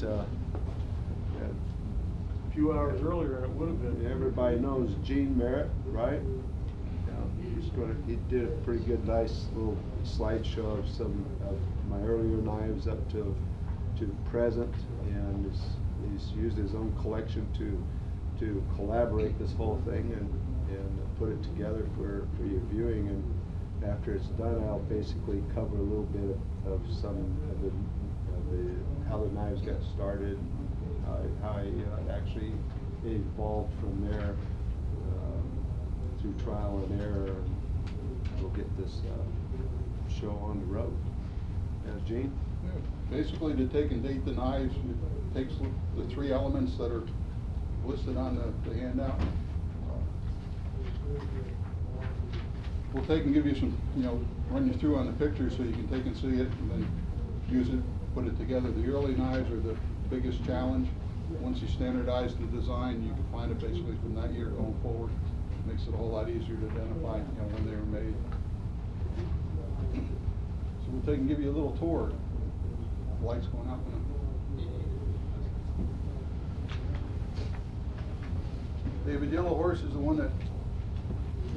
a few hours earlier, it would have been. everybody knows Gene Merritt, right? He did a pretty good, nice little slideshow of some of my earlier knives up to present, and he's used his own collection to collaborate this whole thing and put it together for your viewing. And after it's done, I'll basically cover a little bit of some of the how the knives got started, how I actually evolved from there through trial and error, and we'll get this show on the road. Gene? Yeah. Basically, to take and date the knives, it takes the three elements that are listed on the handout. We'll take and give you some, run you through on the pictures so you can take and see it and then use it, put it together. The early knives are the biggest challenge. Once you standardize the design, you can find it basically from that year going forward. It makes it a whole lot easier to identify, when they were made. So we'll take and give you a little tour. The lights going out. David Yellowhorse is the one that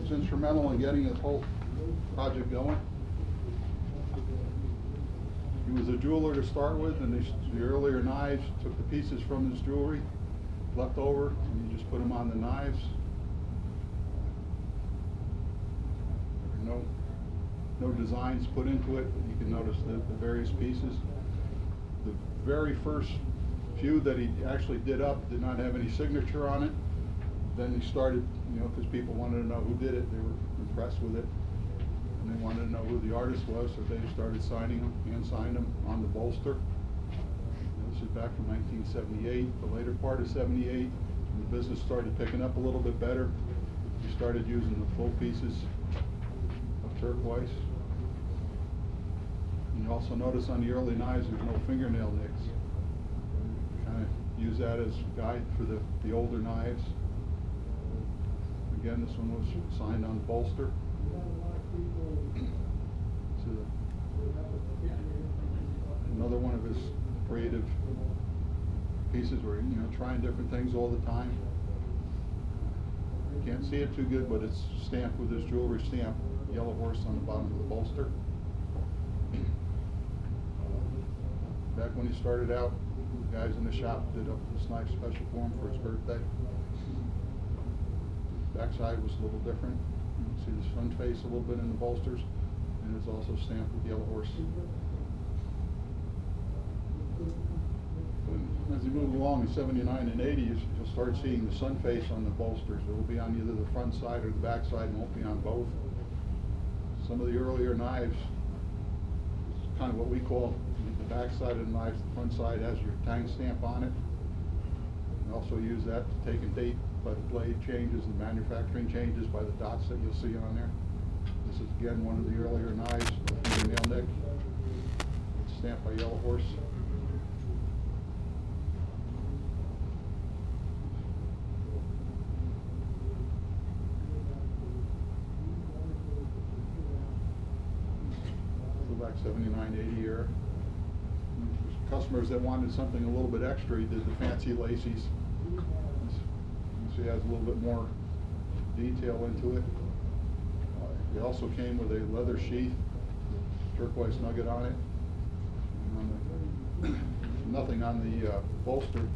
was instrumental in getting the whole project going. He was a jeweler to start with, and the earlier knives took the pieces from his jewelry, left over, and you just put them on the knives. No designs put into it. You can notice the various pieces. The very first few that he actually did up did not have any signature on it. Then he started, because people wanted to know who did it. They were impressed with it, and they wanted to know who the artist was, so they started signing them, hand signed them on the bolster. This is back from 1978, the later part of '78, when the business started picking up a little bit better. We started using the full pieces of turquoise. And you also notice on the early knives there's no fingernail nicks. Kind of use that as a guide for the older knives. Again, this one was signed on the bolster. So another one of his creative pieces where trying different things all the time. You can't see it too good, but it's stamped with his jewelry stamp, Yellowhorse, on the bottom of the bolster. Back when he started out, the guys in the shop did up this knife special for him for his birthday. Backside was a little different. You can see the front face a little bit in the bolsters, and it's also stamped with Yellowhorse. As you move along in '79 and '80, you'll start seeing the sun face on the bolsters. It will be on either the front side or the back side, and won't be on both. Some of the earlier knives, it's kind of what we call the back side of the knives. The front side has your tang stamp on it. You also use that to take and date by the blade changes and manufacturing changes by the dots that you'll see on there. This is again one of the earlier knives with fingernail nick. It's stamped by Yellowhorse. Go back '79, '80 year. Customers that wanted something a little bit extra, he did the fancy laces. So he has a little bit more detail into it. He also came with a leather sheath, turquoise nugget on it. Nothing on the bolster,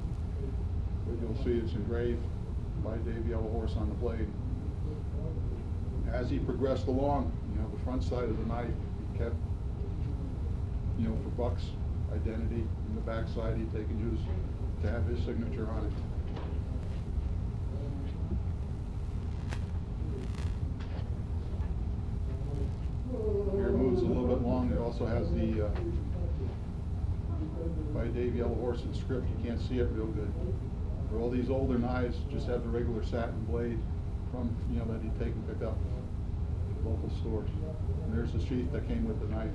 but you'll see it's engraved by Dave Yellowhorse on the blade. As he progressed along, the front side of the knife he kept, for Buck's identity, and the back side he'd take and use to have his signature on it. Here it moves a little bit long. It also has the by Dave Yellowhorse in script. You can't see it real good. For all these older knives, just have the regular satin blade from that he'd take and pick up at local stores. And there's the sheath that came with the knife.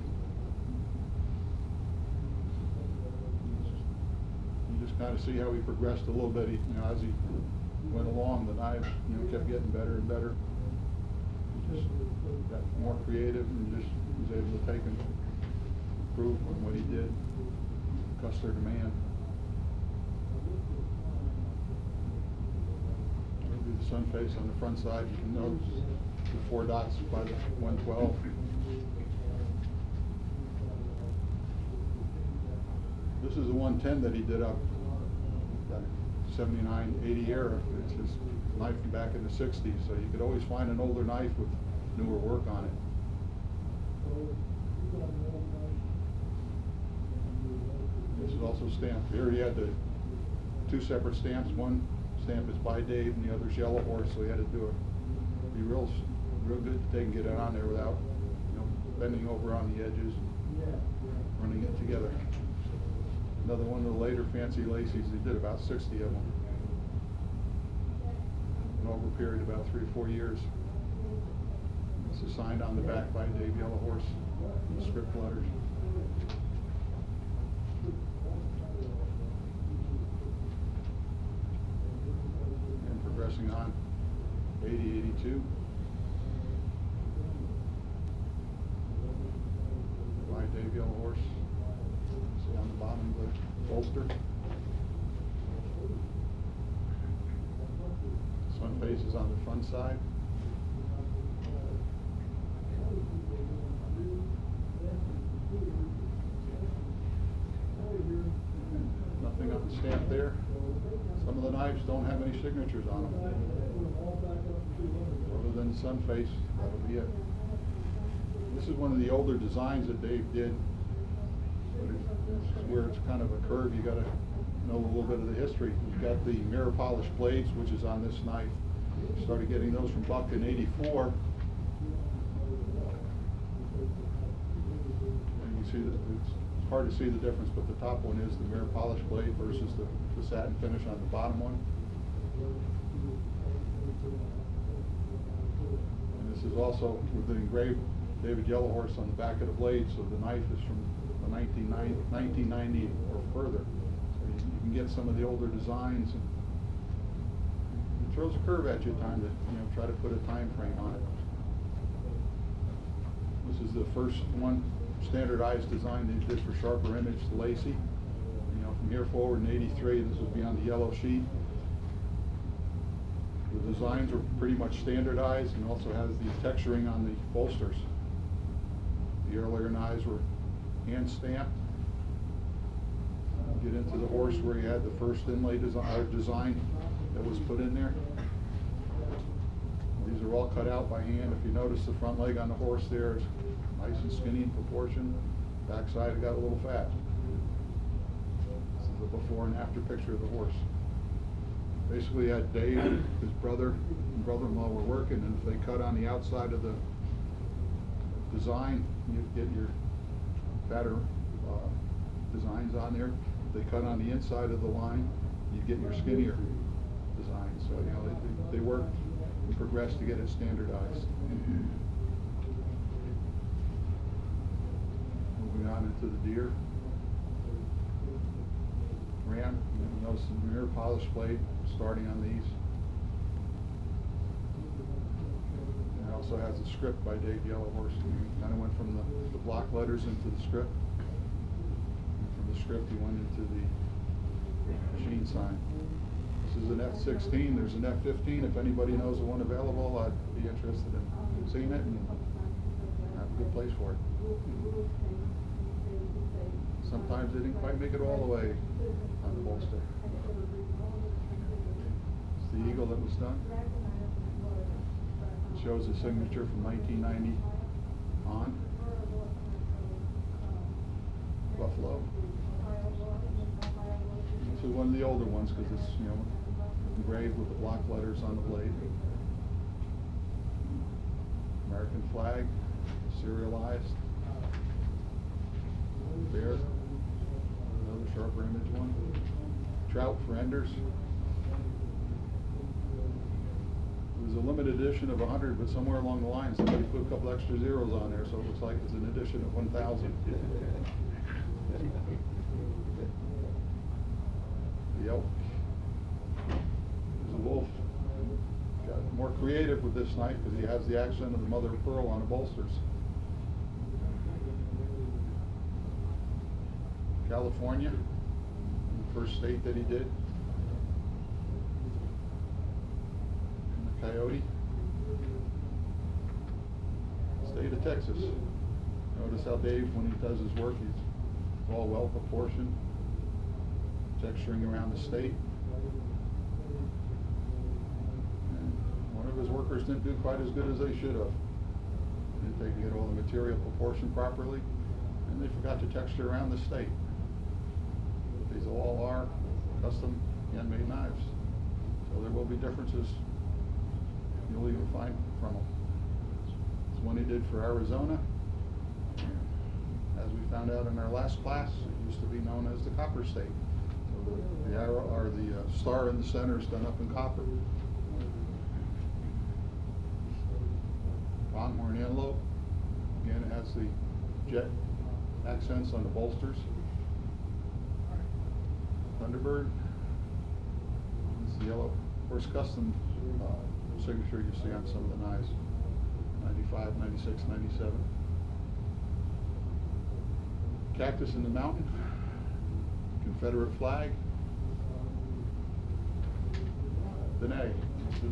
You just kind of see how he progressed a little bit. As he went along, the knife kept getting better and better. He just got more creative and just was able to take and improve on what he did, customer demand. sun face on the front side. You can notice the 4 dots by the 112. This is the 110 that he did up that 79, 80 era. It's his knife from back in the 60s, so you could always find an older knife with newer work on it. This is also stamped. Here he had the 2 separate stamps. One stamp is by Dave and the other's Yellowhorse, so he had to be real good that they can get it on there without, you know, bending over on the edges and running it together. Another one of the later fancy lacies, he did about 60 of them. And over a period of about 3 or 4 years. This is signed on the back by Dave Yellowhorse, the script letters. And progressing on, 80, 82. By Dave Yellowhorse. See on the bottom of the bolster. Sun face is on the front side. Nothing on the stamp there. Some of the knives don't have any signatures on them. Other than the sun face, that'll be it. This is one of the older designs that Dave did. But where it's kind of a curve, you got to know a little bit of the history. You've got the mirror polished blades, which is on this knife. Started getting those from Buck in '84. And you see that it's hard to see the difference, but the top one is the mirror polished blade versus the satin finish on the bottom one. And this is also with the engraved David Yellowhorse on the back of the blade, so the knife is from the 1990 or further. So you can get some of the older designs, and it throws a curve at you at times to, you know, try to put a time frame on it. This is the first one standardized design they did for Sharper Image, the Lacey. You know, from here forward in '83, this would be on the yellow sheet. The designs are pretty much standardized, and also has the texturing on the bolsters. The earlier knives were hand stamped. Get into the horse where you had the first inlay design that was put in there. These are all cut out by hand. If you notice the front leg on the horse there is nice and skinny in proportion. Back side got a little fat. This is the before and after picture of the horse. Basically had Dave, his brother, and brother-in-law were working, and if they cut on the outside of the design, you get your fatter designs on there. If they cut on the inside of the line, you get your skinnier design. So, you know, they worked and progressed to get it standardized. Moving on into the deer. Ram, you notice the mirror polish blade starting on these. And it also has a script by Dave Yellowhorse. He kind of went from the block letters into the script. And from the script he went into the machine sign. This is an F-16. There's an F-15. If anybody knows of one available, I'd be interested in seeing it and have a good place for it. Sometimes they didn't quite make it all the way on the bolster. It's the eagle that was done. It shows the signature from 1990 on. Buffalo. This is one of the older ones because it's, you know, engraved with the block letters on the blade. American flag, serialized. Bear, another Sharper Image one. Trout for enders. It was a limited edition of 100, but somewhere along the line somebody put a couple extra zeros on there, so it looks like it's an edition of 1,000. The elk. There's a wolf. Got more creative with this knife because he has the accent of the mother of pearl on the bolsters. California, the first state that he did. And coyote. State of Texas. Notice how Dave, when he does his work, he's all well proportioned, texturing around the state. And one of his workers didn't do quite as good as they should have. They didn't get all the material proportioned properly, and they forgot to texture around the state. But these all are custom handmade knives. So there will be differences you'll even find from them. It's one he did for Arizona. As we found out in our last class, it used to be known as the Copper State. So the arrow, or the star in the center, is done up in copper. Longhorn antelope. Again, it has the jet accents on the bolsters. Thunderbird. It's the Yellowhorse custom signature you see on some of the knives. 95, 96, 97. Cactus in the mountain. Confederate flag. Benet. This is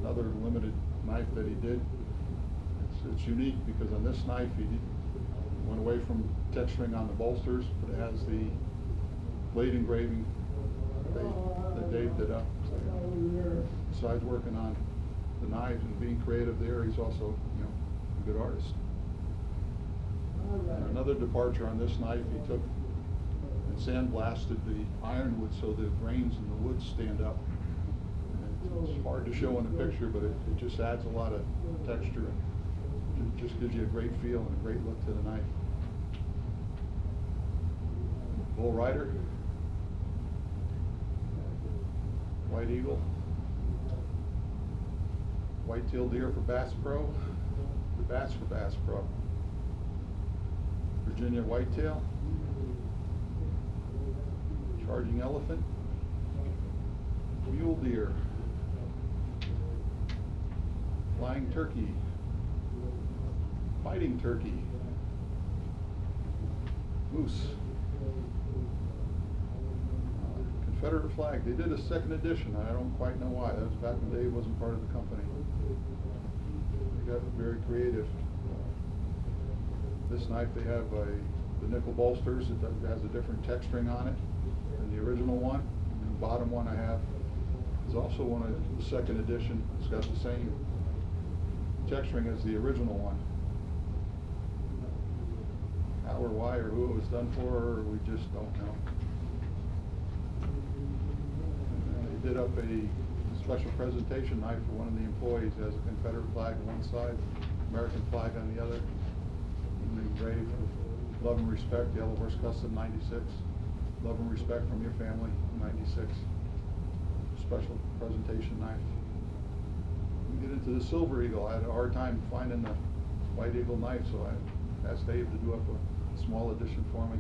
another limited knife that he did. It's unique because on this knife he went away from texturing on the bolsters, but it has the blade engraving that Dave did up. So, besides working on the knives and being creative there, he's also, a good artist. And another departure on this knife, he took and sandblasted the ironwood so the grains in the wood stand up. And it's hard to show in the picture, but it just adds a lot of texture. It just gives you a great feel and a great look to the knife. Bull Rider. White Eagle. White-tailed deer for Bass Pro. The Bass for Bass Pro. Virginia Whitetail. Charging Elephant. Mule Deer. Flying Turkey. Fighting Turkey. Moose. Confederate flag. They did a second edition. I don't quite know why. That was back when Dave wasn't part of the company. They got very creative. This knife, they have the nickel bolsters. It has a different texturing on it than the original one. And the bottom one I have is also one of the second edition. It's got the same texturing as the original one. How or why or who it was done for, we just don't know. They did up a special presentation knife for one of the employees. It has a Confederate flag on one side, American flag on the other. And engraved "Love and Respect," Yellowhorse Custom 96. "Love and Respect from your family" 96. Special presentation knife. We get into the Silver Eagle. I had a hard time finding the White Eagle knife, so I asked Dave to do up a small edition for me.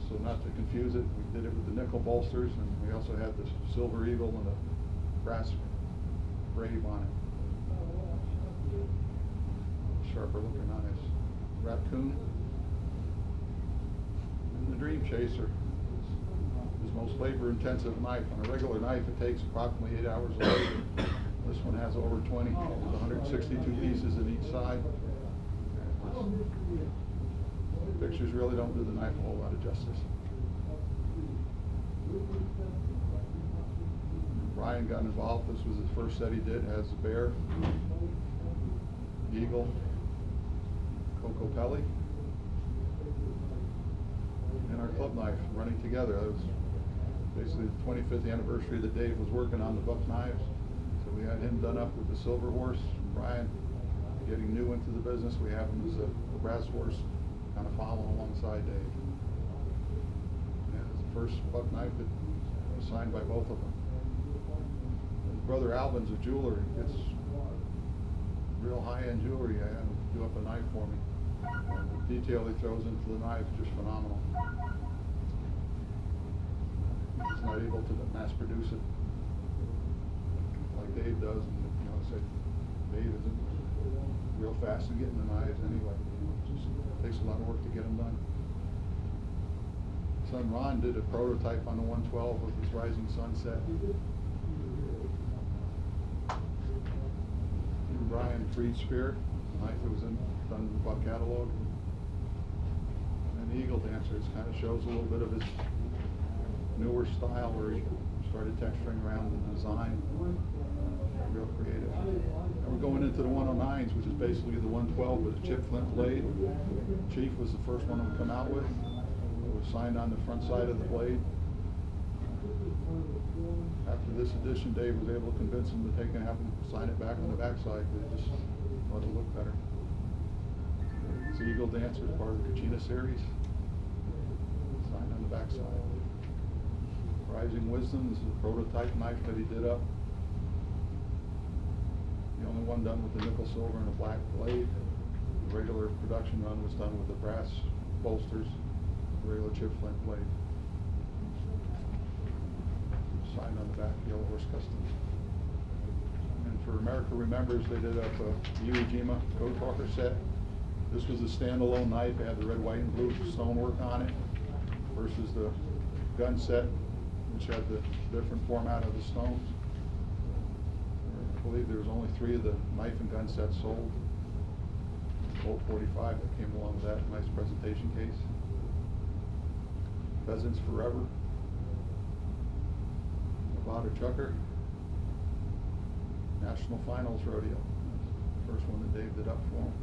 So not to confuse it, we did it with the nickel bolsters, and we also had the Silver Eagle and a brass brave on it. Sharper looking on his Raccoon. And the Dream Chaser. His most labor intensive knife. On a regular knife it takes approximately 8 hours of labor. This one has over 20. There's 162 pieces in each side. The pictures really don't do the knife a whole lot of justice. Ryan got involved. This was the first set he did. It has the bear, eagle, Coco Pelli, and our club knife running together. That was basically the 25th anniversary that Dave was working on the buck knives. So we had him done up with the Silver Horse. Brian, getting new into the business, we have him as the brass horse, kind of following alongside Dave. Yeah, it's the first buck knife that was signed by both of them. His brother Alvin's a jeweler. He gets real high-end jewelry. I had him do up a knife for me. The detail he throws into the knife is just phenomenal. He's not able to mass produce it like Dave does. And, say Dave isn't real fast in getting the knives anyway. It just takes a lot of work to get them done. Son Ron did a prototype on the 112 of his Rising Sunset. Brian Freed Spear, knife that was done in the buck catalog. And the Eagle Dancers kind of shows a little bit of his newer style where he started texturing around the design. Real creative. And we're going into the 109s, which is basically the 112 with a chip flint blade. Chief was the first one to come out with. It was signed on the front side of the blade. After this edition, Dave was able to convince him to take and have him sign it back on the backside. They just thought it looked better. It's the Eagle Dancer, part of the Kachina series. Signed on the backside. Rising Wisdom, this is a prototype knife that he did up. The only one done with the nickel silver and a black blade. The regular production run was done with the brass bolsters, regular chip flint blade. Signed on the back, Yellowhorse Customs. And for America Remembers, they did up a Iwo Jima Code Talker set. This was a standalone knife. It had the red, white, and blue stonework on it versus the gun set, which had the different format of the stones. I believe there was only 3 of the knife and gun sets sold. Bolt 45 that came along with that nice presentation case. Pheasants Forever. Nevada Chucker. National Finals Rodeo. First one that Dave did up for him.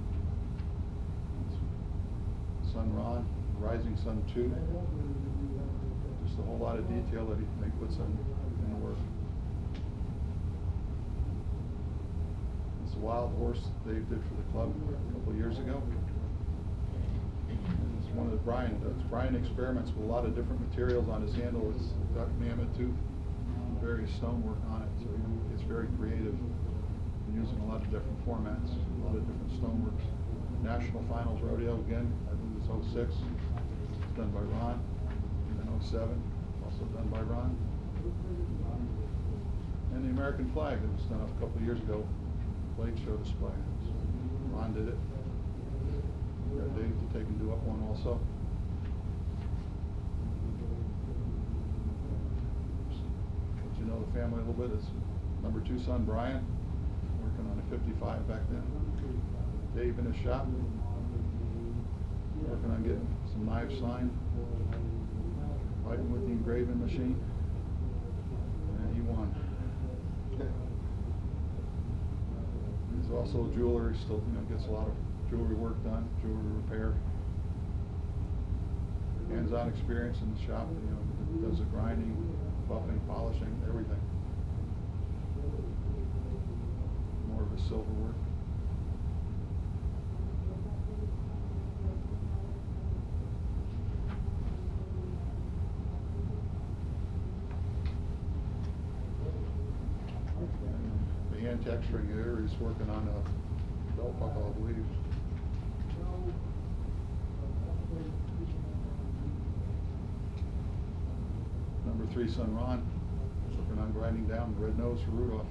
Sun Ron, Rising Sun 2. Just a whole lot of detail that he puts in the work. It's a Wild Horse Dave did for the club a couple of years ago. And it's one of the Brian does. Brian experiments with a lot of different materials on his handle. It's got mammoth tooth, various stonework on it, so it's very creative. Using a lot of different formats, a lot of different stoneworks. National Finals Rodeo again, I think it's 06. It's done by Ron. And then 07, also done by Ron. And the American flag that was done up a couple of years ago, blade show display. Ron did it. We got Dave to take and do up one also. Let you know the family a little bit. It's number 2 son Brian, working on a 55 back then. Dave in his shop, working on getting some knives signed, fighting with the engraving machine, and he won. He's also a jeweler. He still, gets a lot of jewelry work done, jewelry repair. Hands-on experience in the shop. Does the grinding, buffing, polishing, everything. More of a silver work. The hand texturing here, he's working on a belt buckle, I believe. Number 3 son Ron, working on grinding down the red nose for Rudolph.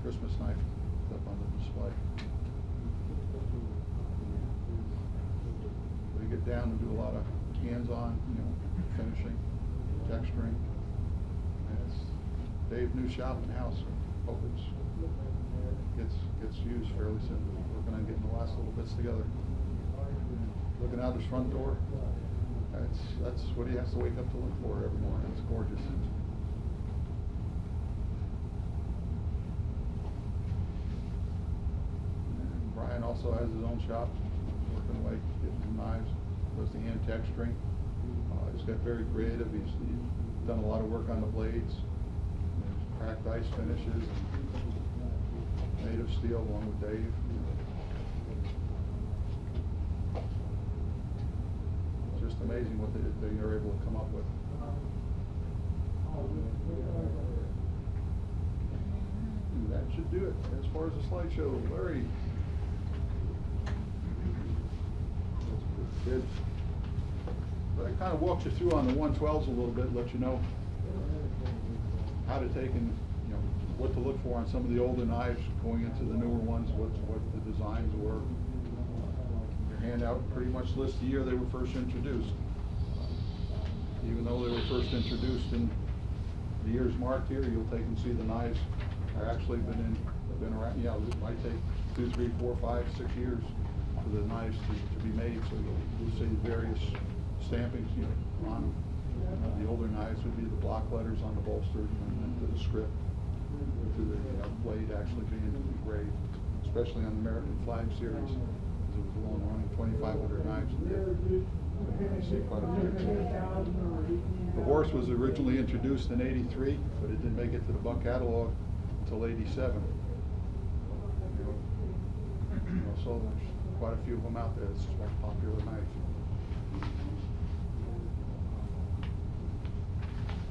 Christmas knife up on the display. They get down and do a lot of hands-on, finishing, texturing. And it's Dave's new shop and house. I hope it gets used fairly soon. Working on getting the last little bits together. Looking out his front door. That's what he has to wake up to look for every morning. It's gorgeous. And Brian also has his own shop, working away, getting some knives, does the hand texturing. He's got very creative. He's done a lot of work on the blades, cracked ice finishes, native steel along with Dave. It's just amazing what they are able to come up with. And that should do it as far as the slideshow. Larry. Good. But I kind of walked you through on the 112s a little bit, let you know how to take and what to look for on some of the older knives going into the newer ones, what the designs were. Your handout pretty much lists the year they were first introduced. Even though they were first introduced in the years marked here, you'll take and see the knives are actually been in They've been around, it might take 2, 3, 4, 5, 6 years for the knives to be made, so you'll see various stampings, on them. The older knives would be the block letters on the bolster, and then to the script, to the blade actually being engraved, especially on the Merritt and Flag series, because it was a long run, 2,500 knives in there. You see quite a few. The horse was originally introduced in '83, but it didn't make it to the buck catalog until '87. So there's quite a few of them out there. It's just one popular knife.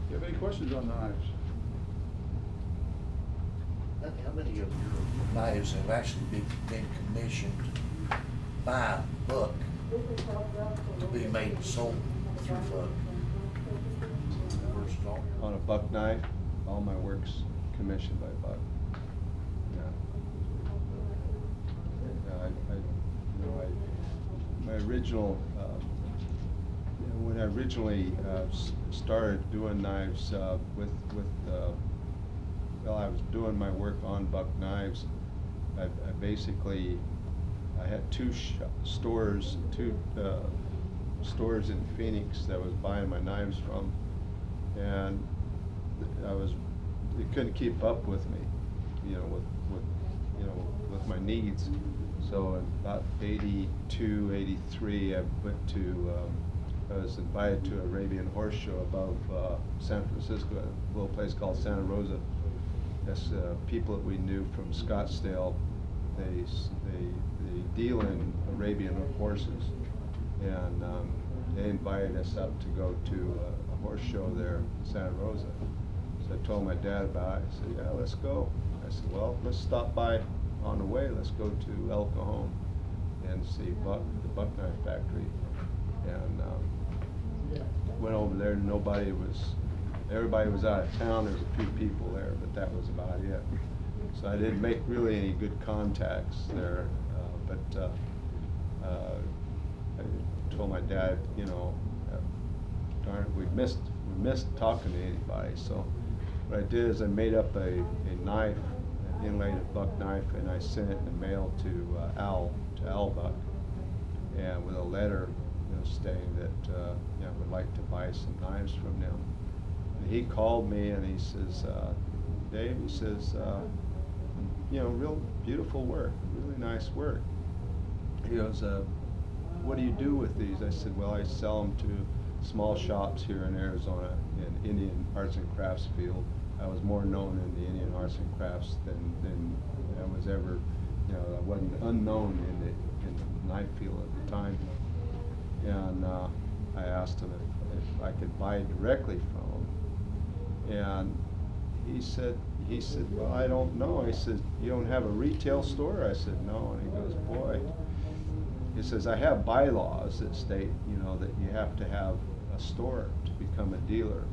You have any questions on the knives? How many of your knives have actually been commissioned by Buck to be made and sold through Buck? Where's it all? On a buck knife, all my work's commissioned by Buck. My original, when I originally started doing knives while I was doing my work on Buck knives, I basically, I had two stores in Phoenix that I was buying my knives from, and they couldn't keep up with me, with my needs. So in about '82, '83, I was invited to Arabian Horse Show above San Francisco, a little place called Santa Rosa. That's people that we knew from Scottsdale. They deal in Arabian horses, and they invited us up to go to a horse show there in Santa Rosa. So I told my dad about it. I said, "Yeah, let's go." I said, "Well, let's stop by on the way. Let's go to El Cajon and see the Buck Knife Factory." And went over there. Everybody was out of town. There was a few people there, but that was about it. So I didn't make really any good contacts there. But I told my dad, darn it, we missed talking to anybody. So what I did is I made up a knife, an inlaid buck knife, and I sent it in the mail to Al Buck, and with a letter, stating that I would like to buy some knives from them. And he called me and he says, "Dave," he says, "real beautiful work, really nice work." He goes, "What do you do with these?" I said, "Well, I sell them to small shops here in Arizona, in Indian arts and crafts field. I was more known in the Indian arts and crafts than I was ever, I wasn't unknown in the knife field at the time." And I asked him if I could buy directly from him, and he said, "Well, I don't know." He said, "You don't have a retail store?" I said, "No." And he goes, "Boy," he says, "I have bylaws that state, that you have to have a store to become a dealer."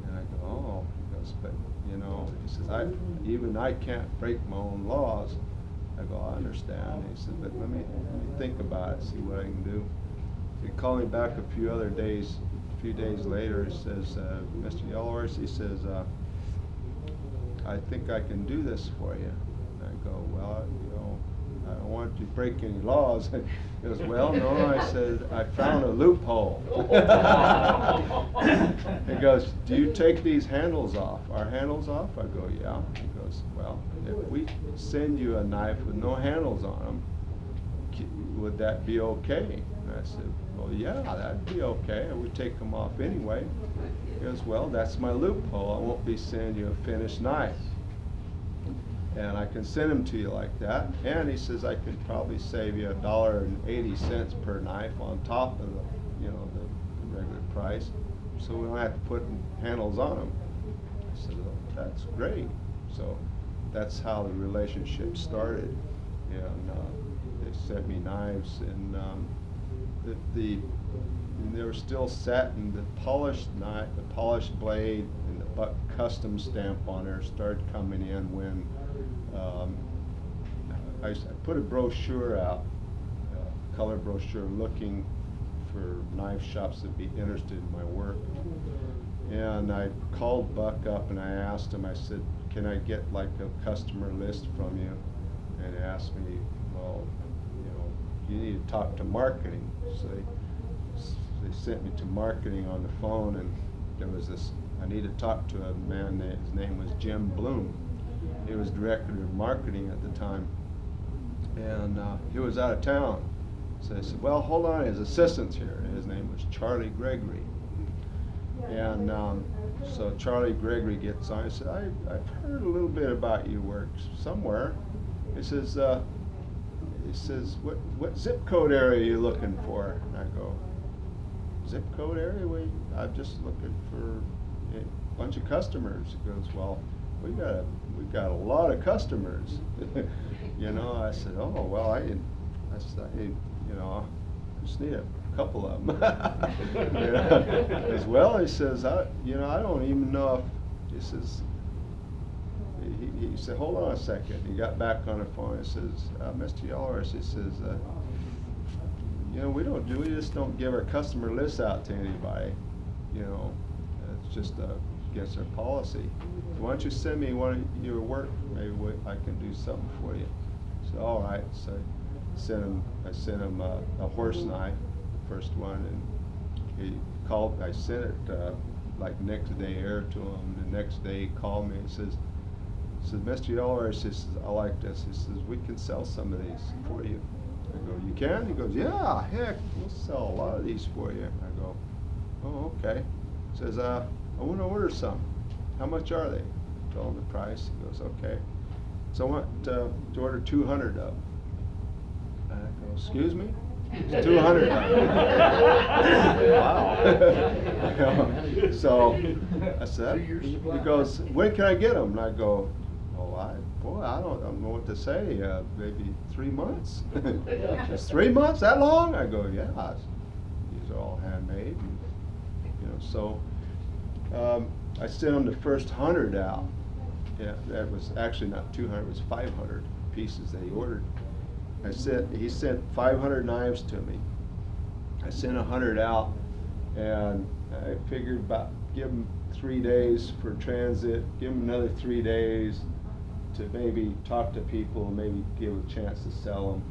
And I go, "Oh." He goes, "But, he says, I can't break my own laws." I go, "I understand." He said, "But let me think about it, see what I can do." He called me back a few days later. He says, "Mr. Yellowhorse," he says, "I think I can do this for you." And I go, "Well, I don't want you to break any laws." He goes, "Well, no," I said, "I found a loophole." He goes, "Do you take these handles off?" "Our handles off?" I go, "Yeah." He goes, "Well, if we send you a knife with no handles on them, would that be okay?" And I said, "Well, yeah, that'd be okay. I would take them off anyway." He goes, "Well, that's my loophole. I won't be sending you a finished knife. And I can send them to you like that." And he says, "I could probably save you $1.80 per knife on top of the regular price. So we don't have to put handles on them." I said, "Well, that's great." So that's how the relationship started. And they sent me knives, and they were still satin. The polished knife, the polished blade, and the Buck custom stamp on there started coming in when I put a brochure out, a color brochure, looking for knife shops that'd be interested in my work. And I called Buck up and I asked him, I said, can I get like a customer list from you? And he asked me, well, you know, you need to talk to marketing. So they sent me to marketing on the phone, and there was this, I need to talk to a man, his name was Jim Bloom. He was director of marketing at the time, and he was out of town. So I said, well, hold on, his assistant's here. His name was Charlie Gregory. And so Charlie Gregory gets on. I said, I've heard a little bit about your work somewhere. He says, what zip code area are you looking for? And I go, zip code area? I'm just looking for a bunch of customers. He goes, well, we've got a lot of customers. You know, I said, oh, well, I you know, I just need a couple of them. You know, as well, he says, you know, I don't even know if, he says, he said, hold on a second. He got back on the phone. He says, Mr. Yellowhorse, he says, you know, we just don't give our customer lists out to anybody. You know, it's just against our policy. So why don't you send me one of your work? Maybe I can do something for you. So all right. So I sent him a horse knife, the first one, and he called. I sent it like next day air to him. The next day he called me and says, Mr. Yellowhorse, he says, I like this. He says, we can sell some of these for you. I go, you can? He goes, yeah, heck, we'll sell a lot of these for you. I go, oh, okay. He says, I want to order some. How much are they? I told him the price. He goes, okay. So I want to order 200 of them. And I go, excuse me? It's 200 of them. Wow. So I said, he goes, when can I get them? And I go, oh, I don't know what to say. Maybe 3 months. Just 3 months? That long? I go, yeah. These are all handmade. And, you know, so I sent him the first 100 out. Yeah, that was actually not 200. It was 500 pieces that he ordered. He sent 500 knives to me. I sent 100 out, and I figured give him 3 days for transit, give him another 3 days to maybe talk to people, maybe give a chance to sell them.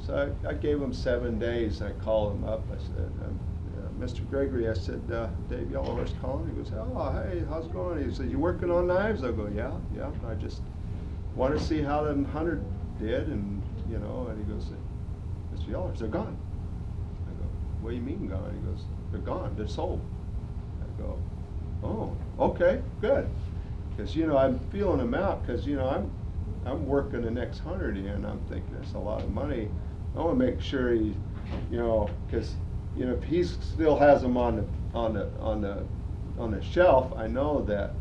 So I gave him 7 days. I called him up. I said, Mr. Gregory, I said, Dave Yellowhorse calling. He goes, oh, hey, how's it going? He said, you working on knives? I go, yeah. I just want to see how them 100 did, and you know. And he goes, Mr. Yellowhorse, they're gone. I go, what do you mean gone? He goes, they're gone. They're sold. I go, oh, okay, good. Because you know, I'm feeling him out. Because you know, I'm working the next 100 in. And I'm thinking that's a lot of money. I want to make sure he, you know, because you know, if he still has them on the shelf, I know that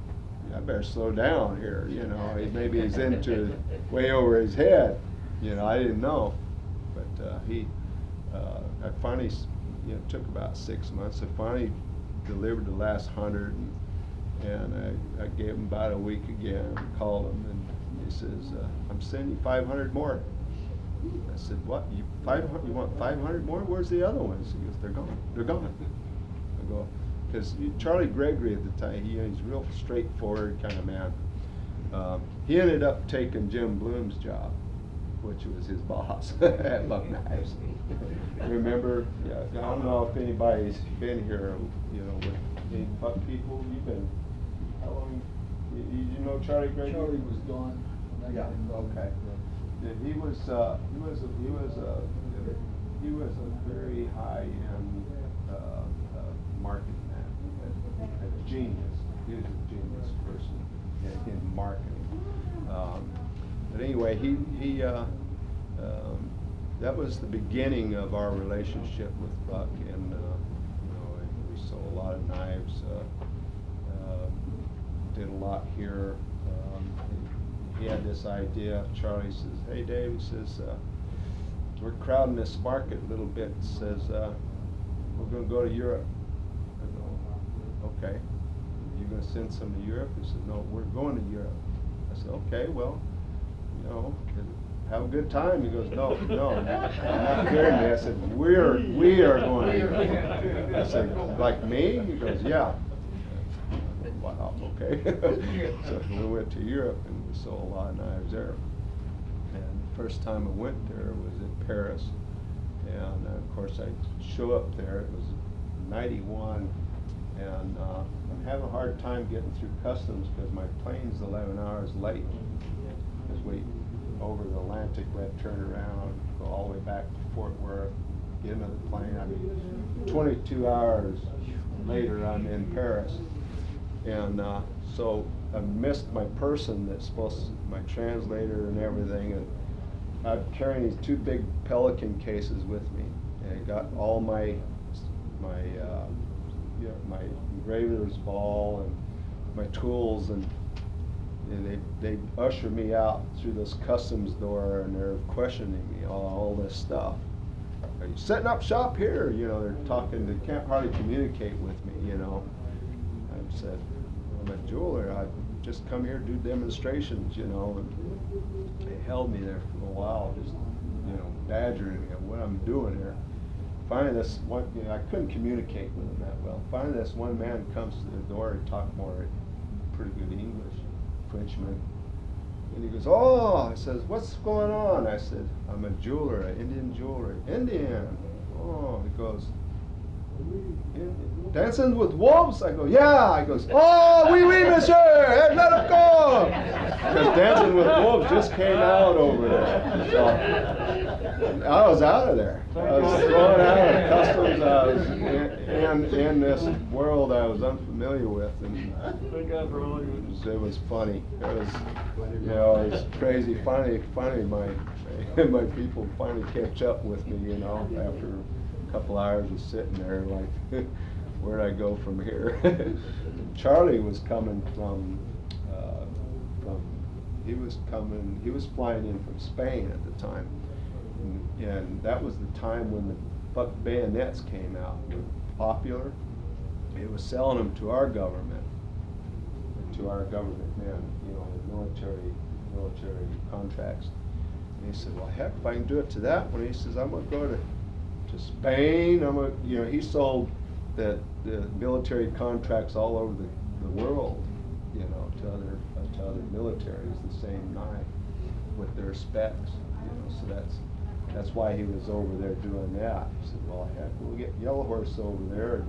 I better slow down here. You know, maybe he's into way over his head. You know, I didn't know, but I finally, you know, took about 6 months. I finally delivered the last 100, and I gave him about a week again. Called him, and he says, "I'm sending you 500 more." I said, what? You want 500 more? Where's the other ones? He goes, they're gone. They're gone. I go, because Charlie Gregory at the time, he's a real straightforward kind of man. He ended up taking Jim Bloom's job, which was his boss at Buck Knives. Remember? Yeah, I don't know if anybody's been here, you know, with any Buck people. You've been, how long? You know Charlie Gregory? Charlie was gone when I got involved. Okay. Yeah, he was a very high-end marketing man, a genius. He was a genius person in marketing. But anyway, that was the beginning of our relationship with Buck, and you know, we sold a lot of knives. Did a lot here. He had this idea. Charlie says, hey Dave, he says, we're crowding this market a little bit. He says, we're going to go to Europe. I go, okay. You're going to send some to Europe? He said, no, we're going to Europe. I said, okay, well, you know, have a good time. He goes, no, I'm not hearing me. I said, we are going to Europe. I said, like me? He goes, yeah. Wow, okay. So we went to Europe and we saw a lot of knives there. And the first time I went there was in Paris. And of course I show up there, it was 91, and I'm having a hard time getting through customs because my plane's 11 hours late. Because we, over the Atlantic, we had to turn around, go all the way back to Fort Worth, get another plane. I mean, 22 hours later I'm in Paris. And so I missed my person that's supposed to, my translator and everything, and I'm carrying these 2 big Pelican cases with me. And I got all my engraver's ball and my tools, and they usher me out through this customs door, and they're questioning me all this stuff. Are you setting up shop here? You know, they're talking, they can't hardly communicate with me, you know. I said, I'm a jeweler, I just come here to do demonstrations, you know. And they held me there for a while, just, you know, badgering me on what I'm doing here. Finally this one, you know, I couldn't communicate with them that well. Finally this one man comes to the door and talked more pretty good English, Frenchman. And he goes, oh, I says, what's going on? I said, I'm a jeweler, an Indian jeweler. Indian? Oh, he goes, dancing with wolves? I go, yeah. He goes, oh, oui, oui, monsieur, hey, let him go. Because Dancing with Wolves just came out over there. So I was out of there. I was thrown out of customs. I was in this world I was unfamiliar with. And it was funny. It was, you know, it was crazy. Finally, my people finally catch up with me, you know, after a couple hours of sitting there, like, where'd I go from here? Charlie was coming he was flying in from Spain at the time, and that was the time when the buck bayonets came out. They were popular. It was selling them to our government men, you know, military contracts. And he said, well, heck, if I can do it to that one. He says, I'm going to go to Spain. You know, he sold the military contracts all over the world, you know, to other militaries, the same knife with their specs, you know. So that's why he was over there doing that. He said, well, heck, we'll get Yellowhorse over there, and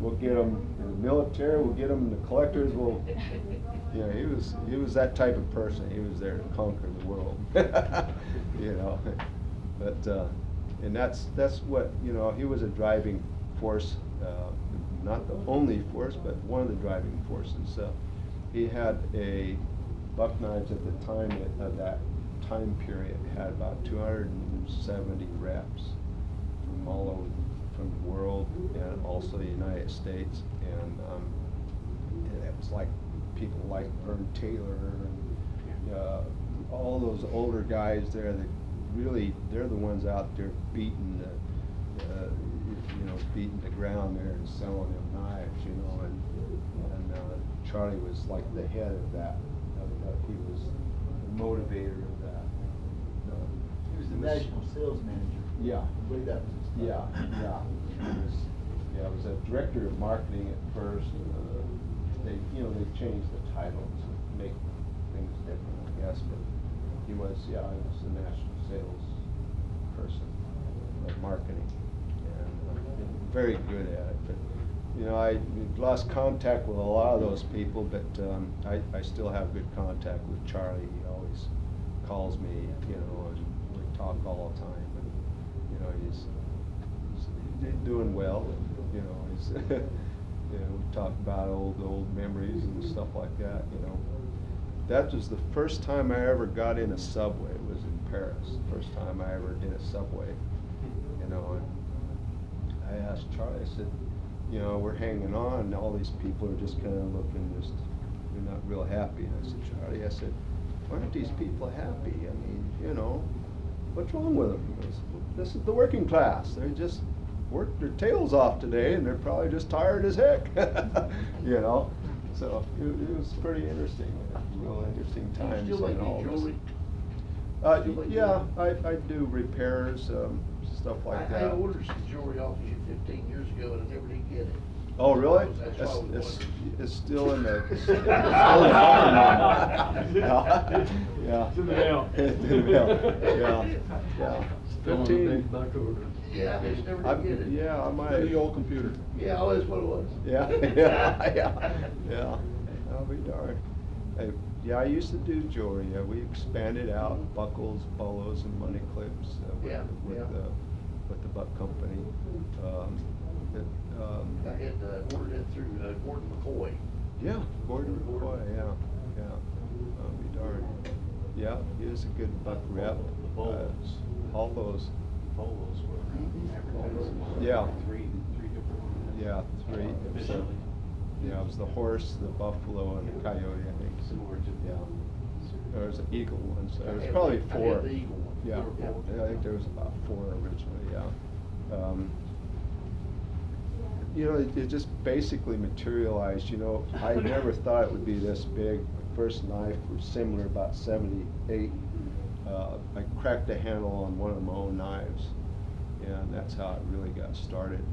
we'll get them in the military, we'll get them in the collectors. You know, he was that type of person. He was there to conquer the world, you know. But and that's what, you know, he was a driving force, not the only force, but one of the driving forces. He had a buck knives at the time of that time period had about 270 reps from all over from the world and also the United States, and it was like people like Vern Taylor and all those older guys there that really, they're the ones out there beating the ground there and selling them knives, you know, and Charlie was like the head of that. He was the motivator of that. He was the national sales manager. Yeah. I believe that was his title. Yeah. It was a director of marketing at first. They changed the title to make things different, I guess, but he was the national sales person of marketing, and very good at it. But you know, I lost contact with a lot of those people, but I still have good contact with Charlie. He always calls me, you know, and we talk all the time. And you know, he's doing well. You know, he's you know, we talk about old memories and stuff like that. You know, that was the first time I ever got in a subway. It was in Paris. First time I ever did a subway. You know, and I asked Charlie. I said, you know, we're hanging on, and all these people are just kind of looking, they're not real happy. And I said, Charlie, I said, why aren't these people happy? I mean, you know, what's wrong with them? He goes, this is the working class. They just worked their tails off today, and they're probably just tired as heck. You know, so it was pretty interesting, real interesting times. You still and make all jewelry? Yeah, I do repairs, stuff like that. I ordered some jewelry off of you 15 years ago, and I never did get it. Oh, really? That's why I was It's wondering. still in the. It's still in the yeah. Yeah. It's in the mail. It's in the mail. Yeah. Yeah. Still on the 15. big buck order. Yeah, I just never I, did get it. yeah, I might. The old computer. Yeah, oh, that's what it was. Yeah, yeah, yeah. I'll be darned. Yeah, I used to do jewelry. We expanded out buckles, bolos, and money clips Yeah, with yeah. with the Buck Company. I had ordered it through Gordon McCoy. Yeah, Gordon McCoy. Yeah, yeah. I'll be darned. Yeah, he was a good Buck rep. The bolos. All those. Bolos were advertised. Yeah. Three different. Yeah, three. Officially. Yeah, it was the horse, the buffalo, and the coyote, I think. Similar to. Yeah. There was an eagle one, so I there was had probably the- I four. had the eagle one. Yeah, Yeah. yeah, I think there was about four originally, yeah. You know, it just basically materialized, you know, I never thought it would be this big. My first knife was similar, about 78. I cracked a handle on one of my own knives, and that's how it really got started.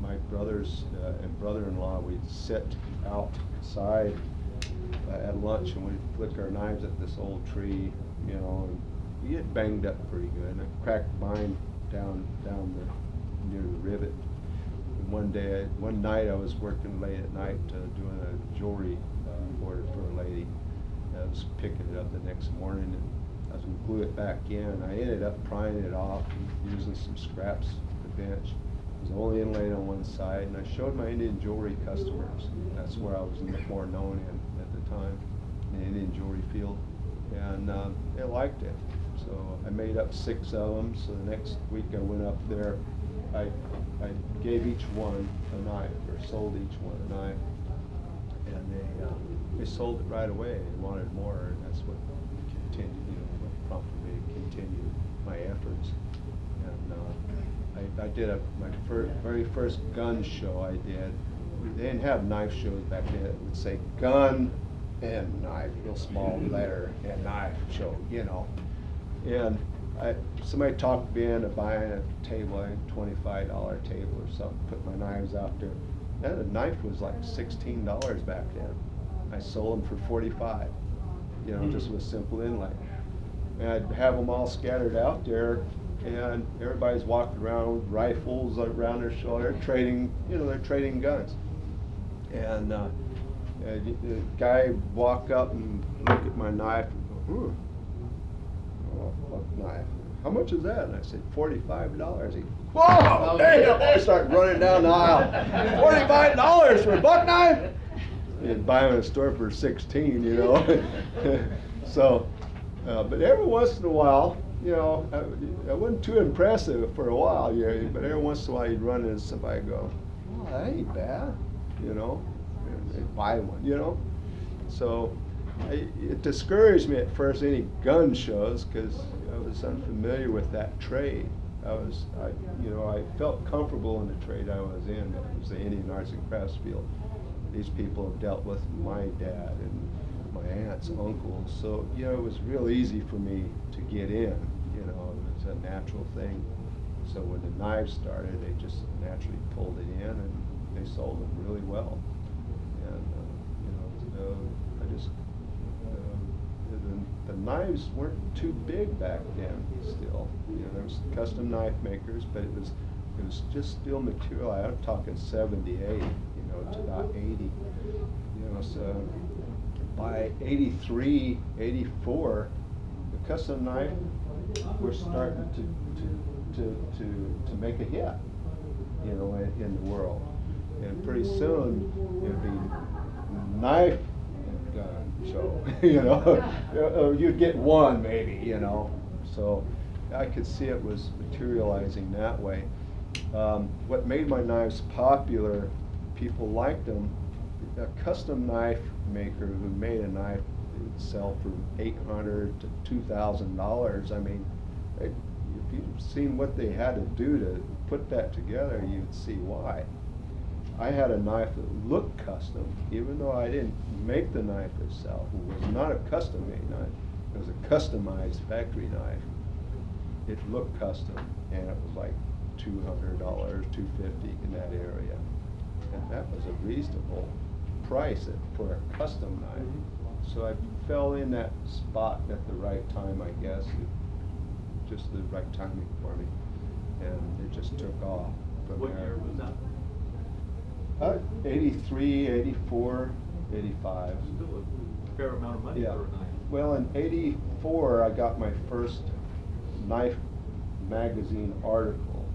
My brothers and brother-in-law, we'd sit outside at lunch and we'd flick our knives at this old tree, you know, and we get banged up pretty good. And I cracked mine down near the rivet. And one night I was working late at night doing a jewelry order for a lady. I was picking it up the next morning, and I was gonna glue it back in. I ended up prying it off and using some scraps at the bench. It was only inlaid on one side, and I showed my Indian jewelry customers. That's where I was more known in at the time, in the Indian jewelry field, and they liked it. So I made up 6 of them. So the next week I went up there. I gave each one a knife, or sold each one a knife, and they sold it right away. They wanted more, and that's what continued, you know, what prompted me to continue my efforts. And I did my very first gun show I did. They didn't have knife shows back then. It would say gun and knife, real small letter, and knife show, you know. And somebody talked me into buying a table, a $25 table or something, put my knives out there. And a knife was like $16 back then. I sold them for $45, you know, just with simple inlay. And I'd have them all scattered out there, and everybody's walking around with rifles around their shoulder, trading, you know, they're trading guns. And the guy walk up and look at my knife and go, oh, fuck knife. How much is that? And I said, $45. He, whoa, damn! I start running down the aisle. $45 for a buck knife? You'd buy them in a store for 16, you know. So, but every once in a while, you know, I wasn't too impressive for a while, yeah, but every once in a while you'd run into somebody and go, oh, that ain't bad, you know, and they'd buy one, you know. So it discouraged me at first, any gun shows, because I was unfamiliar with that trade. You know, I felt comfortable in the trade I was in. It was the Indian arts and crafts field. These people have dealt with my dad and my aunts, uncles, so, you know, it was real easy for me to get in, you know, it's a natural thing. So when the knives started, they just naturally pulled it in, and they sold them really well. And, you know, the knives weren't too big back then still. You know, there was custom knife makers, but it was just still material. I'm talking 78, you know, to about 80. You know, so by 83, 84, the custom knife were starting to make a hit, you know, in the world. And pretty soon it'd be knife and gun show, you know. You'd get one maybe, you know. So I could see it was materializing that way. What made my knives popular, people liked them. A custom knife maker who made a knife would sell for $800 to $2,000. I mean, if you've seen what they had to do to put that together, you'd see why. I had a knife that looked custom, even though I didn't make the knife itself. It was not a custom-made knife. It was a customized factory knife. It looked custom, and it was like $200, $250 in that area. And that was a reasonable price for a custom knife. So I fell in that spot at the right time, I guess. Just the right timing for me. And it just took off from What there. year was that? 83, 84, 85. Still a fair amount of money Yeah. for a knife. Well, in 84, I got my first knife magazine article.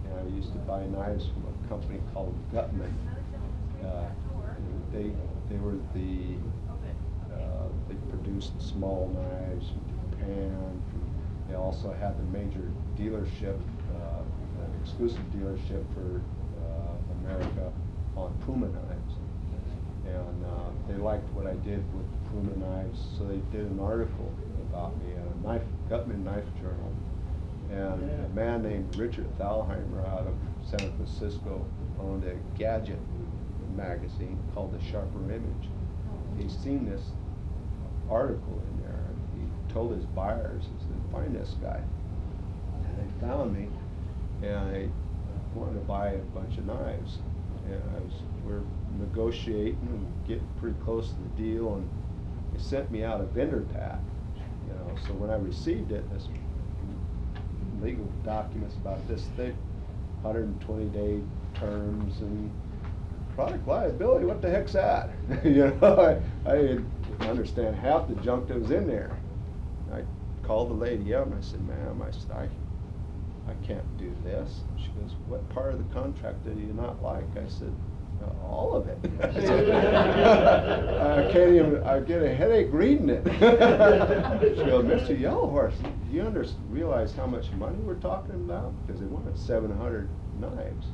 And I used to buy knives from a company called Gutman. They were they produced small knives from Japan. They also had the major dealership, an exclusive dealership for America on Puma knives. And they liked what I did with Puma knives, so they did an article about me in a Gutman Knife Journal. And a man named Richard Thalheimer out of San Francisco owned a gadget magazine called The Sharper Image. He's seen this article in there, and he told his buyers, he said, find this guy. And they found me, and they wanted to buy a bunch of knives. And we're negotiating and getting pretty close to the deal, and they sent me out a vendor pack. So when I received it, this legal documents about this thing, 120-day terms and product liability, what the heck's that? I didn't understand half the junk that was in there. I called the lady up and I said, ma'am, I can't do this. She goes, what part of the contract do you not like? I said, all of it. I can't even, I get a headache reading it. She goes, Mr. Yellowhorse, do you realize how much money we're talking about? Because they wanted 700 knives.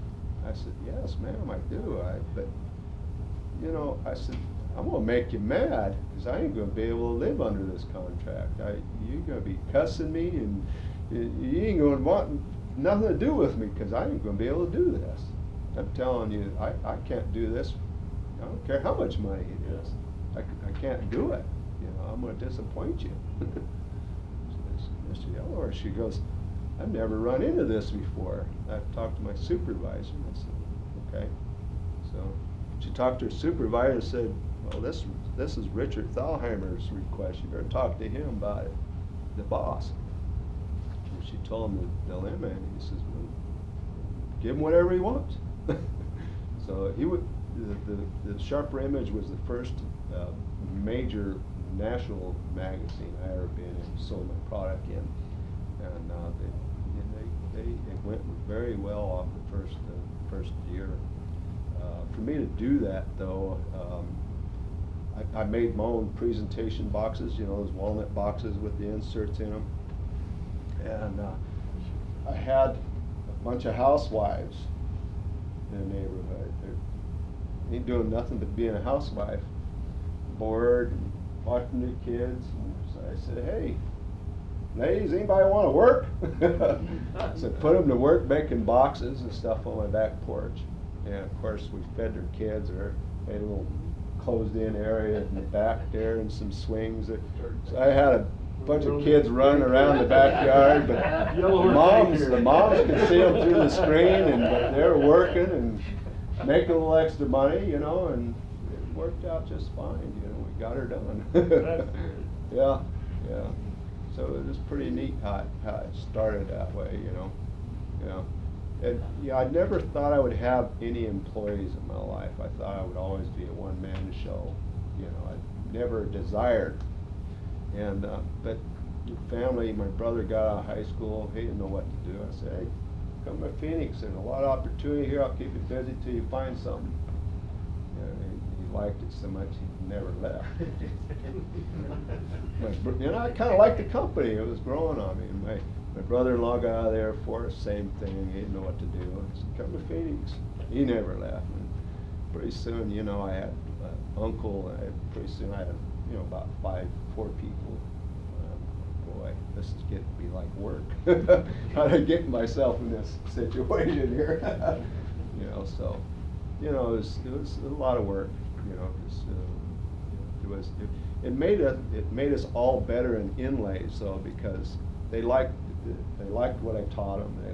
I said, yes, ma'am, I do. But I said, I'm going to make you mad because I ain't going to be able to live under this contract. You're going to be cussing me, and you ain't going to want nothing to do with me because I ain't going to be able to do this. I'm telling you, I can't do this. I don't care how much money it is. I can't do it. I'm going to disappoint you. Mr. Yellowhorse, she goes, I've never run into this before. I've talked to my supervisor. I said, okay. So she talked to her supervisor and said, well, this is Richard Thalheimer's request. You better talk to him about it, the boss. And she told him the dilemma, and he says, well, give him whatever he wants. So the Sharper Image was the first major national magazine I ever been in, sold my product in, and it went very well off the first year. For me to do that though, I made my own presentation boxes, those walnut boxes with the inserts in them, and I had a bunch of housewives in the neighborhood. They ain't doing nothing but being a housewife, bored and watching their kids. And so I said, hey, ladies, anybody want to work? So put them to work making boxes and stuff on my back porch. And of course we fed their kids, or had a little closed-in area in the back there and some swings. So I had a bunch of kids running around the backyard, but the moms could see them through the screen, but they were working and making a little extra money, and it worked out just fine. We got her done. Yeah. So it was pretty neat how it started that way, Yeah. And I never thought I would have any employees in my life. I thought I would always be a one-man show. I never desired. And but the family, my brother got out of high school. He didn't know what to do. I said, hey, come to Phoenix. There's a lot of opportunity here. I'll keep you busy till you find something. He liked it so much he never left. I kind of liked the company. It was growing on me. My brother-in-law got out of the Air Force, same thing. He didn't know what to do. I said, come to Phoenix. He never left. And pretty soon, I had an uncle. Pretty soon I had, about 4 people. Boy, this is getting to be like work. How did I get myself in this situation here? So, it was a lot of work. It made us all better in inlays, though, because they liked what I taught them. They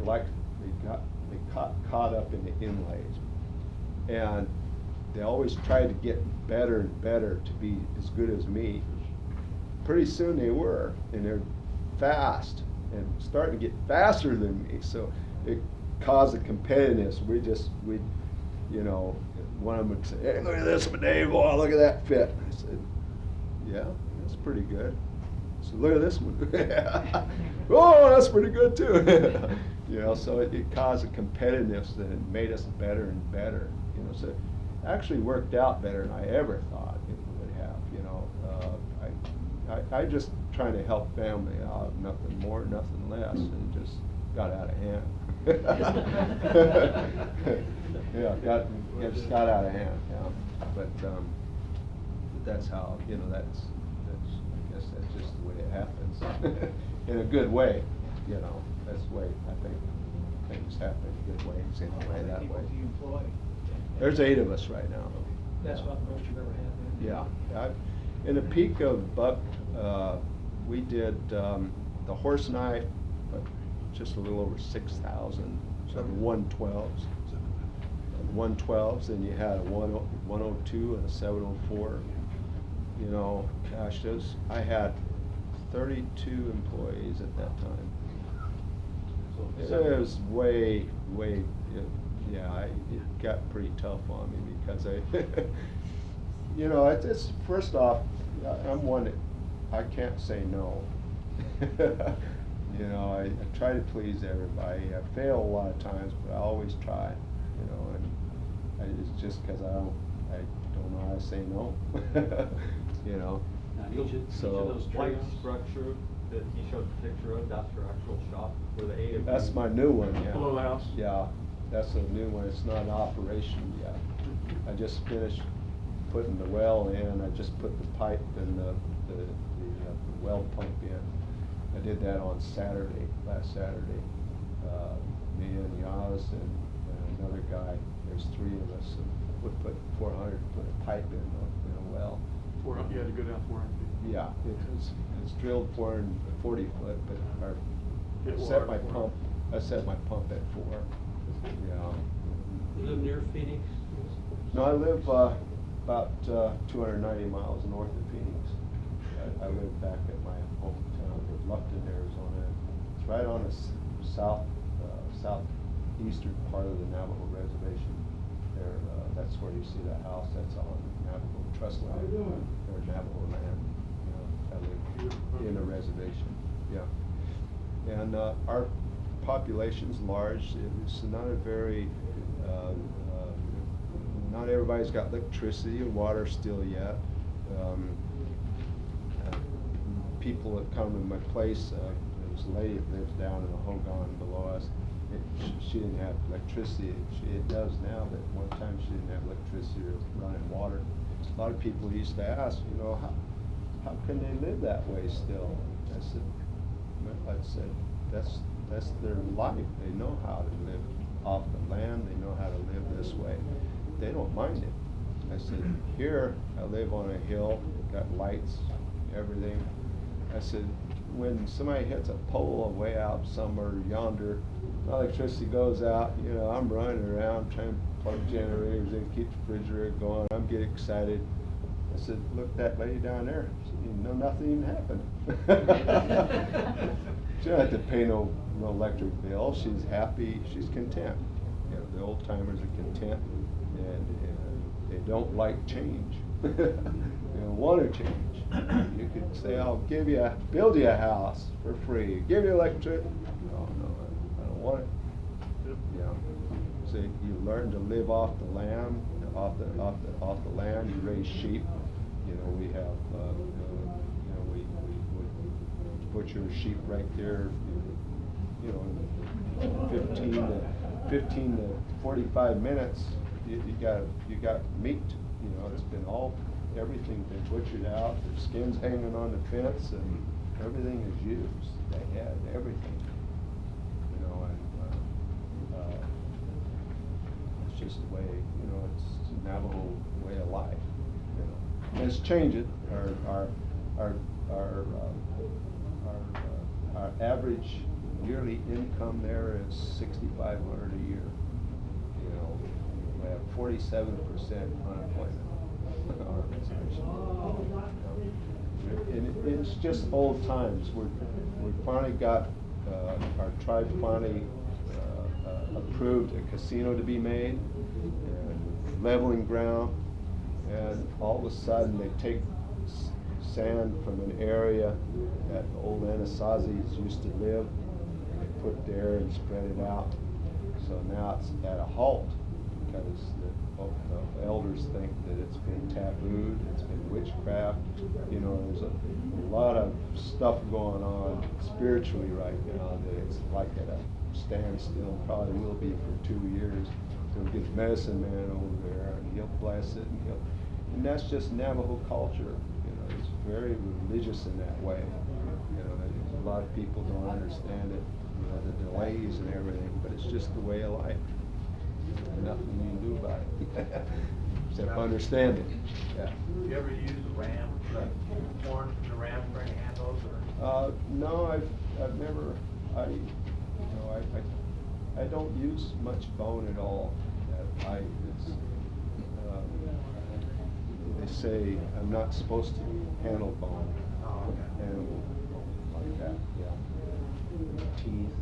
caught up in the inlays. And they always tried to get better and better to be as good as me. Pretty soon they were, and they're fast and starting to get faster than me. So it caused a competitiveness. We, you know, one of them would say, "Hey, look at this one, Dave. Oh, look at that fit." I said, "Yeah, that's pretty good." So look at this one. "Oh, that's pretty good too." You know, so it caused a competitiveness that made us better and better. You know, so it actually worked out better than I ever thought it would have. You know, I just trying to help family out, nothing more, nothing less, and it just got out of hand. Yeah, just got out of hand. Yeah, but that's how, you know, that's I guess that's just the way it happens. In a good way, you know. That's the way I think things happen in good ways, in a way, that way. How many people do you employ? There's 8 of us right now. That's about the most you've ever had? Yeah. In the peak of buck, we did the horse knife, just a little over 6,000, 112s. 112s, and you had a 102 and a 704. You know, gosh, I had 32 employees at that time. It was way, yeah, it got pretty tough on me because you know, it's first off, I'm one that I can't say no. You know, I try to please everybody. I fail a lot of times, but I always try. You know, and it's just because I don't know how to say no. You know. Now, each of those white structure that he showed the picture of, that's your actual shop where the 8 of you. That's my new one, yeah. Below the house? Yeah, that's a new one. It's not in operation yet. I just finished putting the well in. I just put the pipe and the well pump in. I did that on Saturday, last Saturday. Me and Yaz and another guy. There's 3 of us. And we put 400, put a pipe in a well. You had to go down 400 feet. Yeah, it's drilled 440 foot, but Get I set water my for pump. I set my pump at 4. Yeah. You live near Phoenix? No, I live about 290 miles north of Phoenix. I live back at my hometown of Lufton, Arizona. It's right on the southeastern part of the Navajo reservation. There, that's where you see that house. That's on Navajo trust land or Navajo land. You know, I live in a reservation. Yeah, and our population's large. It's not a very not everybody's got electricity or water still yet. People that come to my place, there's a lady that lives down in the Hogan below us. She didn't have electricity. It does now, but one time she didn't have electricity or running water. A lot of people used to ask, you know, how can they live that way still? I said, that's their life. They know how to live off the land. They know how to live this way. They don't mind it. I said, here I live on a hill, got lights, everything. I said, when somebody hits a pole way out somewhere yonder, electricity goes out, you know, I'm running around trying to plug generators in, keep the refrigerator going. I'm getting excited. I said, look, that lady down there, you know, nothing even happened. She don't have to pay no electric bill. She's happy, she's content. You know, the old timers are content, and they don't like change. They don't want to change. You could say, I'll build you a house for free, give you electric. No, I don't want it. Yeah. So you learn to live off the land, off the land. You raise sheep. You know, we have, you know, we butcher sheep right there. You know, 15 to 45 minutes. You got meat. You know, it's been everything's been butchered out. There's skins hanging on the fence, and everything is used. They had everything. You know, and it's just the way, you know, it's the Navajo way of life. You know, and it's changing. Our average yearly income there is $6,500 a year. you know, we have 47% unemployment in our organization. And it's just old times. We finally got, our tribe finally approved a casino to be made, and leveling ground, and all of a sudden they take sand from an area that the old Anasazis used to live, they put there and spread it out. So now it's at a halt because the elders think that it's been tabooed, it's been witchcraft. You know, there's a lot of stuff going on spiritually right now that it's like at a standstill, probably will be for 2 years. They'll get medicine man over there and he'll bless it, and that's just Navajo culture. You know, it's very religious in that way. You know, a lot of people don't understand it, you know, the delays and everything, but it's just the way of life. There's nothing you can do about it, except understand it. Yeah. Do you ever use the ram, like horn from the ram for any handles, or? No, I've never, I don't use much bone at all. They say I'm not supposed to handle bone. Oh, okay. Animal like that, yeah. Teeth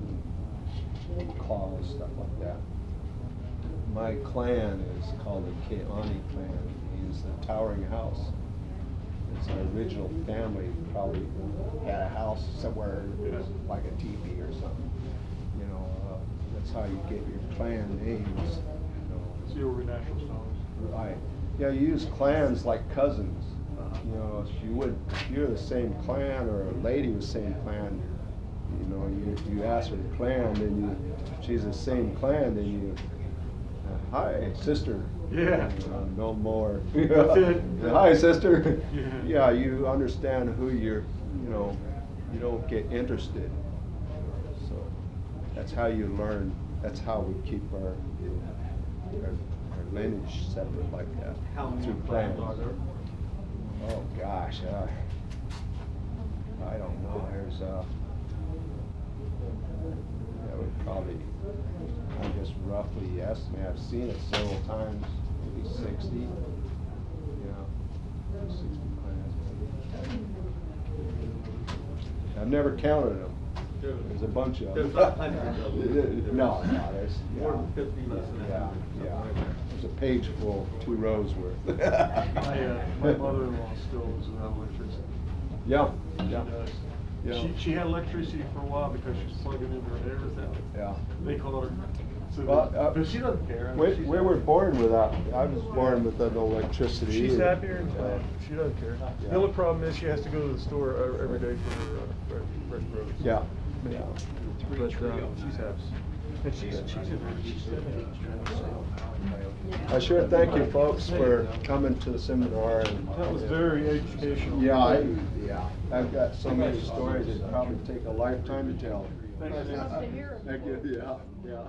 and claws, stuff like that. My clan is called the Keani clan. It means the towering house. It's our original family probably had a house somewhere, like a teepee or something. You know, that's how you get your clan names. You know. It's the over national styles. Right. Yeah, you use clans like cousins. You know, if you're the same clan, or a lady with the same clan, you know, you ask her the clan, then she's the same clan, then you, hi, sister. Yeah. No more. That's it. Hi, sister. Yeah. Yeah, you understand who you're, you know, you don't get interested. So that's how you learn. That's how we keep our lineage separate like that. How many through clans are there? Oh, gosh, I don't know. There's, that would probably, I just roughly estimate. I've seen it several times, maybe 60. Yeah, 60 clans. I've never counted them. There's a bunch of them. There's not hundreds of them. No, there's. More than 50, less than that. Yeah. There's a page full, 2 rows worth. My mother-in-law still lives without electricity. Yeah, She yeah. does. Yeah. She had electricity for a while because she's plugging into her everything. Yeah. They call her. So Well, but she doesn't care. I mean, We she's were happy. born without, I was born without electricity. She's and- happier and she doesn't care. Yeah. The only problem is she has to go to the store every day for her fresh produce. Yeah, yeah. But she's happy. And she's I sure thank you folks for coming to the seminar. That was very educational. Yeah, I've got so many stories, it'd probably take a lifetime to tell. Thanks, Nancy. Thank you, yeah.